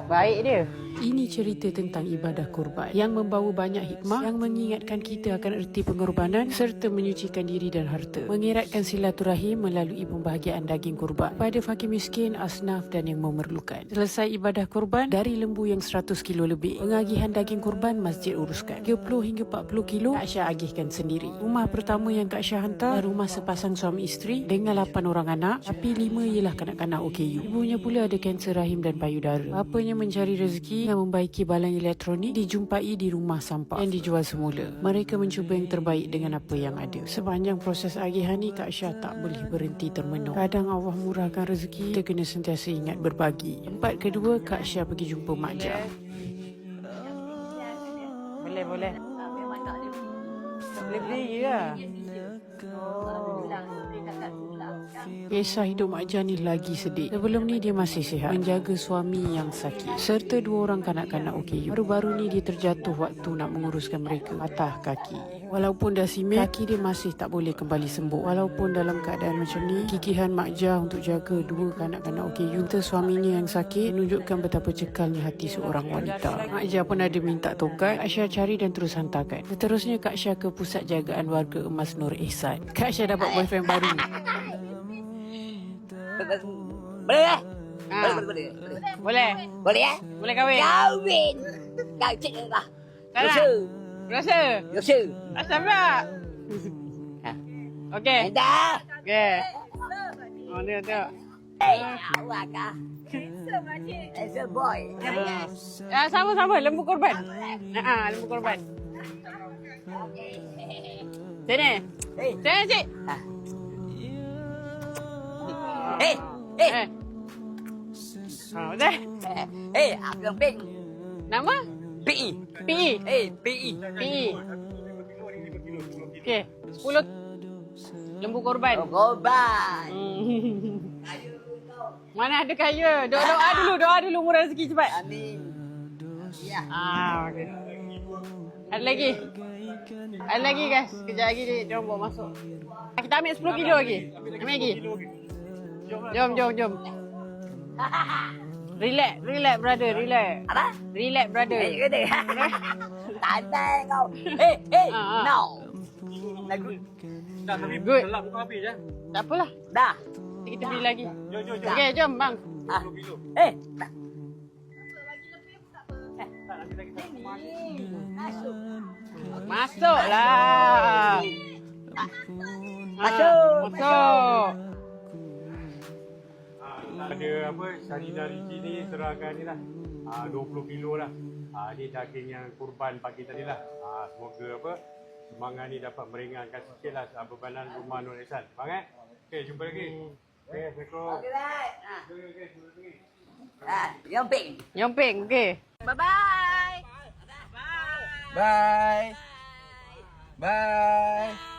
Baik dia. Ini cerita tentang ibadah kurban yang membawa banyak hikmah yang mengingatkan kita akan erti pengorbanan serta menyucikan diri dan harta. Mengeratkan silaturahim melalui pembahagian daging kurban pada fakir miskin, asnaf dan yang memerlukan. Selesai ibadah kurban, dari lembu yang 100 kilo lebih, pengagihan daging kurban masjid uruskan. 30 hingga 40 kilo Kak Syah agihkan sendiri. Rumah pertama yang Kak Syah hantar rumah sepasang suami isteri dengan 8 orang anak, tapi 5 ialah kanak-kanak OKU. Ibunya pula ada kanser rahim dan payudara. Bapanya mencari rezeki yang membaiki balang elektronik dijumpai di rumah sampah yang dijual semula. Mereka mencuba yang terbaik dengan apa yang ada. Sepanjang proses agihan ni Kak Syah tak boleh berhenti termenung. Kadang Allah murahkan rezeki, kita kena sentiasa ingat berbagi. Tempat kedua, Kak Syah pergi jumpa Mak Jah. Boleh. Boleh beli lah. Kisah hidup Mak Jah ni lagi sedih. Sebelum ni dia masih sihat, menjaga suami yang sakit serta 2 orang kanak-kanak OKU. Baru-baru ni dia terjatuh waktu nak menguruskan mereka, patah kaki. Walaupun dah simet, kaki dia masih tak boleh kembali sembuh. Walaupun dalam keadaan macam ni, gigihan Mak Jah untuk jaga 2 kanak-kanak OKU serta suaminya yang sakit menunjukkan betapa cekalnya hati seorang wanita. Mak Jah pun ada minta tongkat. Kak Syah cari dan terus hantarkan. Seterusnya Kak Syah ke pusat jagaan warga Emas Nur Ihsan. Kak Syah dapat boyfriend baru. Boleh? Boleh. Boleh ya? Boleh kahwin. Kahwin. Kau cik lah. Rasa. Asal pula. Okey. Dah. Okey. Oh, tengok. Awak kah? As a boy. Sama-sama lembu korban. Lembu korban. Sini. Sini, cik. Udah. Aku yang ping. Nama? PE. PE. PE. Okey, 10 lembu korban. Korban. Mana ada kaya? Doa dulu murah rezeki cepat. Amin. Ya. Okey. Ada lagi guys. Kejap lagi dia orang bawa masuk. Kita ambil 10 kilo lagi. Ambil lagi. Jom. Relax brother, relax. Apa? Relax brother. Kena. Tandai kau. No. Dah tapi Good. gelap bukan habis je. Tak apalah. Dah. Kita beli lagi. Jom. Okey, jom bang. 20 kilo. Masuklah. Masuk. Ada apa Syaridah Ricci ni serahkan ni lah 20 kilo lah. Ni daging yang kurban pagi tadi lah. Semoga apa semangat ni dapat meringankan sikit lah bebanan rumah Nur Ihsan. Bang okey, jumpa lagi. Okey, Assalamualaikum. Yomping. Okey. Bye-bye. Bye. Bye.